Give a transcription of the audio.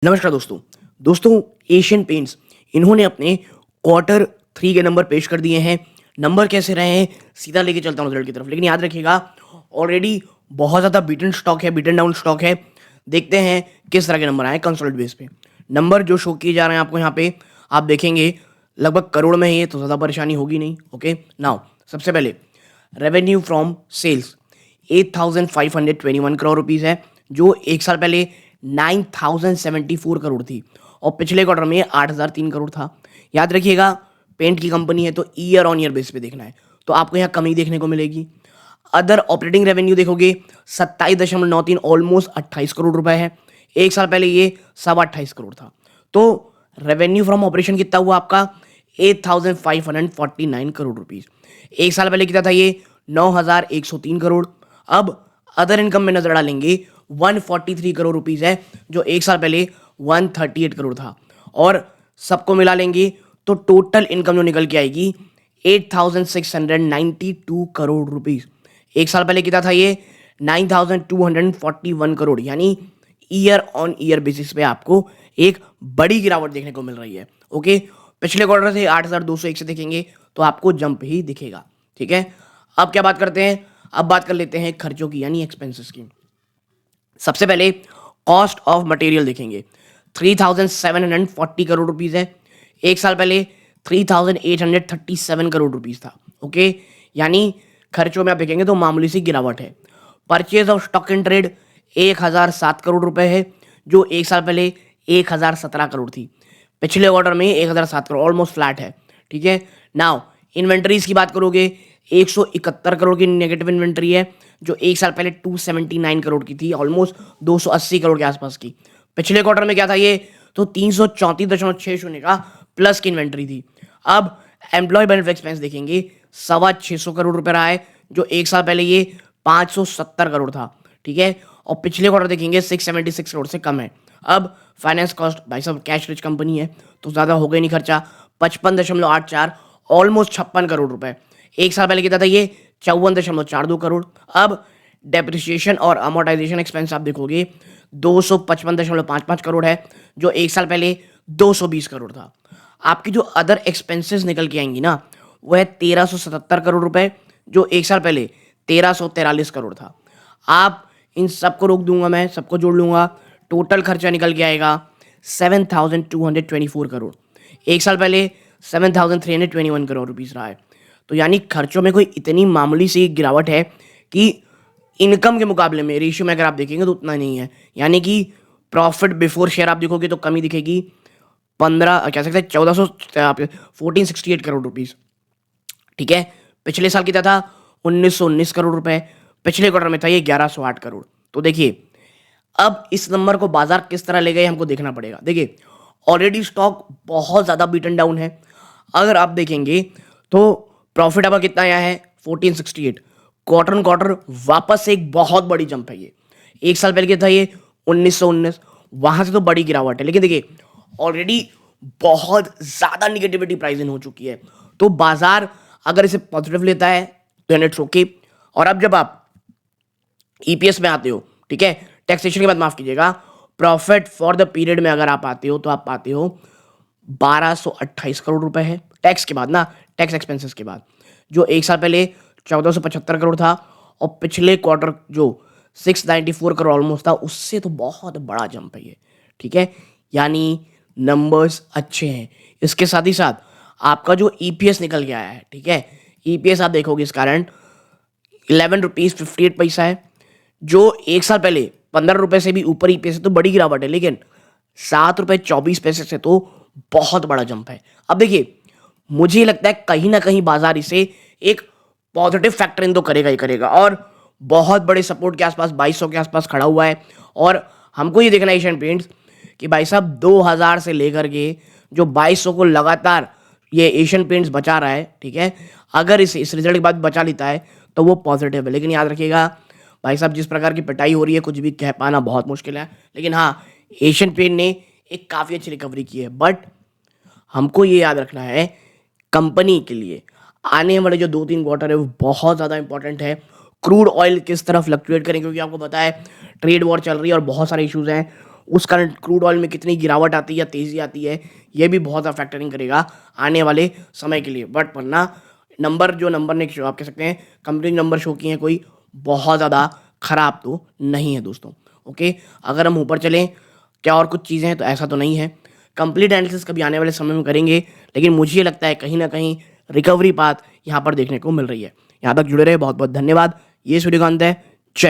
नमस्कार दोस्तों Asian paints इन्होंने अपने क्वार्टर थ्री के नंबर पेश कर दिए हैं। नंबर कैसे रहे हैं सीधा लेके चलता हूँ रिजल्ट की तरफ, लेकिन याद रखिएगा ऑलरेडी बहुत ज़्यादा बीटन स्टॉक है, बीटन डाउन स्टॉक है। देखते हैं किस तरह के नंबर आए कंसोलिडेट बेस पे। नंबर जो शो किए जा रहे हैं आपको यहाँ पे आप देखेंगे लगभग करोड़ में है, ये तो ज़्यादा परेशानी होगी नहीं। ओके नाउ सबसे पहले revenue from sales 8,521 crore rupees है, जो एक साल पहले 9,074 करोड़ थी और पिछले क्वार्टर में 8,003 करोड़ था। याद रखिएगा पेंट की कंपनी है तो ईयर ऑन ईयर बेस पे देखना है, तो आपको यहाँ कमी देखने को मिलेगी। अदर ऑपरेटिंग रेवेन्यू देखोगे 27.93 ऑलमोस्ट 28 करोड़ रुपए है। एक साल पहले ये 28.25 करोड़ था। तो रेवेन्यू फ्रॉम ऑपरेशन कितना हुआ आपका 8,549 करोड़ रुपीज। एक साल पहले कितना था ये 9,103 करोड़। अब अदर इनकम में नजर डालेंगे 143 करोड़ रुपीज है, जो एक साल पहले 138 करोड़ था। और सबको मिला लेंगे तो टोटल इनकम जो निकल के आएगी 8,692 करोड़ रुपीज। एक साल पहले कितना था ये 9,241 करोड़, यानी ईयर ऑन ईयर बेसिस पे आपको एक बड़ी गिरावट देखने को मिल रही है। ओके पिछले क्वार्टर से 8,201 से देखेंगे तो आपको जंप ही दिखेगा। ठीक है, अब क्या बात करते हैं, अब बात कर लेते हैं खर्चों की यानी एक्सपेंसेस की। सबसे पहले कॉस्ट ऑफ मटेरियल देखेंगे 3,740 करोड़ रुपीज है। एक साल पहले 3,837 करोड़ रुपीज था। ओके यानी खर्चों में आप देखेंगे तो मामूली सी गिरावट है। Purchase of stock in trade 1,007 crore रुपए है, जो एक साल पहले 1,017 करोड़ थी। पिछले क्वार्टर में 1,007 करोड़, ऑलमोस्ट फ्लैट है। ठीक है, नाउ इन्वेंटरीज की बात करोगे 171 करोड़ की नेगेटिव इन्वेंटरी है, जो एक साल पहले 279 करोड़ की थी, ऑलमोस्ट 280 करोड़ के आसपास की। पिछले क्वार्टर में क्या था ये तो 334.60 का प्लस की इन्वेंटरी थी। अब एम्प्लॉय बेनिफिट एक्सपेंस देखेंगे 625 करोड़ रुपए रहा है, जो एक साल पहले ये 570 करोड़ था। ठीक है, और पिछले क्वार्टर देखेंगे 676 करोड़ से कम है। अब फाइनेंस कॉस्ट, भाई साहब कैश रिच कंपनी है तो ज़्यादा हो गई नहीं खर्चा, 55.84 ऑलमोस्ट 56 करोड़ रुपए। एक साल पहले कितना था ये 54.42 करोड़। अब डेप्रिसिएशन और अमोर्टाइजेशन एक्सपेंस आप देखोगे 255.55 करोड़ है, जो एक साल पहले 220 करोड़ था। आपकी जो अदर एक्सपेंसेस निकल के आएंगी ना वो है 1,377 करोड़ रुपए, जो एक साल पहले 1,343 करोड़ था। आप इन सबको रोक दूंगा, मैं सबको जोड़ लूंगा, टोटल खर्चा निकल के आएगा 7,224 करोड़। एक साल पहले 7,321 करोड़ रुपीस रहा है। तो यानी खर्चों में कोई इतनी मामूली सी गिरावट है कि इनकम के मुकाबले में रेशियो में अगर आप देखेंगे तो उतना नहीं है। यानी कि प्रॉफिट बिफोर शेयर आप देखोगे तो कमी दिखेगी 15 कह सकते हैं 1468 करोड़ रुपीस। ठीक है, पिछले साल कितना था 1,919 करोड़ रुपए, पिछले क्वार्टर में था ये 1,108 करोड़। तो देखिए अब इस नंबर को बाजार किस तरह ले गए हमको देखना पड़ेगा। देखिए ऑलरेडी स्टॉक बहुत ज़्यादा बीटन डाउन है। अगर आप देखेंगे तो प्रॉफिट आपका कितना आया है 1468, क्वार्टर ऑन क्वार्टर वापस से एक बहुत बड़ी जंप है ये। एक साल पहले क्या था ये 1,919, वहां से तो बड़ी गिरावट है। लेकिन देखिए ऑलरेडी बहुत ज़्यादा निगेटिविटी प्राइस इन हो चुकी है, तो बाजार अगर इसे पॉजिटिव लेता है तो इट्स ओके। और अब जब आप ईपीएस में आते हो, ठीक है, टैक्सेशन के बाद माफ कीजिएगा, प्रॉफिट फॉर द पीरियड में अगर आप आते हो तो आप पाते हो 1,228 करोड़ रुपए है टैक्स के बाद ना, टैक्स एक्सपेंसेस के बाद, जो एक साल पहले 1,475 करोड़ था और पिछले क्वार्टर जो 694 करोड़ ऑलमोस्ट था उससे तो बहुत बड़ा जंप है ये। ठीक है, यानी नंबर्स अच्छे हैं। इसके साथ ही साथ आपका जो ईपीएस निकल के आया है, ठीक है, ईपीएस आप देखोगे इस कारण 11 रुपीज 58 पैसा है, जो एक साल पहले 15 रुपए से भी ऊपर ईपीएस है, तो बड़ी गिरावट है। लेकिन 7 रुपए 24 पैसे से तो बहुत बड़ा जंप है। अब देखिए मुझे लगता है कहीं ना कहीं बाजार इसे एक पॉजिटिव फैक्टर इन तो करेगा ही करेगा, और बहुत बड़े सपोर्ट के आसपास 2,200 के आसपास खड़ा हुआ है। और हमको ये देखना है एशियन पेंट्स कि भाई साहब 2,000 से लेकर के जो 2,200 को लगातार ये एशियन पेंट्स बचा रहा है। ठीक है, अगर इस रिजल्ट के बाद बचा लेता है तो वो पॉजिटिव है। लेकिन याद रखिएगा भाई साहब जिस प्रकार की पिटाई हो रही है कुछ भी कह पाना बहुत मुश्किल है। लेकिन हाँ, एशियन पेंट ने एक काफ़ी अच्छी रिकवरी की है। बट हमको ये याद रखना है कंपनी के लिए आने वाले जो 2-3 क्वार्टर है वो बहुत ज़्यादा इंपॉर्टेंट है। क्रूड ऑयल किस तरह फ्लक्चुएट करें, क्योंकि आपको पता है ट्रेड वॉर चल रही है और बहुत सारे इश्यूज हैं। उस कारण क्रूड ऑयल में कितनी गिरावट आती है या तेज़ी आती है, ये भी बहुत ज़्यादा फैक्टरिंग करेगा आने वाले समय के लिए। बट वरना नंबर ने आप कह सकते हैं कंपनी नंबर शो किए हैं, कोई बहुत ज़्यादा ख़राब तो नहीं है दोस्तों। ओके, अगर हम ऊपर चलें, क्या और कुछ चीज़ें हैं, तो ऐसा तो नहीं है। कंप्लीट एनालिसिस कभी आने वाले समय में करेंगे, लेकिन मुझे ये लगता है कहीं न कहीं रिकवरी पाथ यहाँ पर देखने को मिल रही है। यहाँ तक जुड़े रहे, बहुत-बहुत धन्यवाद। ये सूर्यकांत है।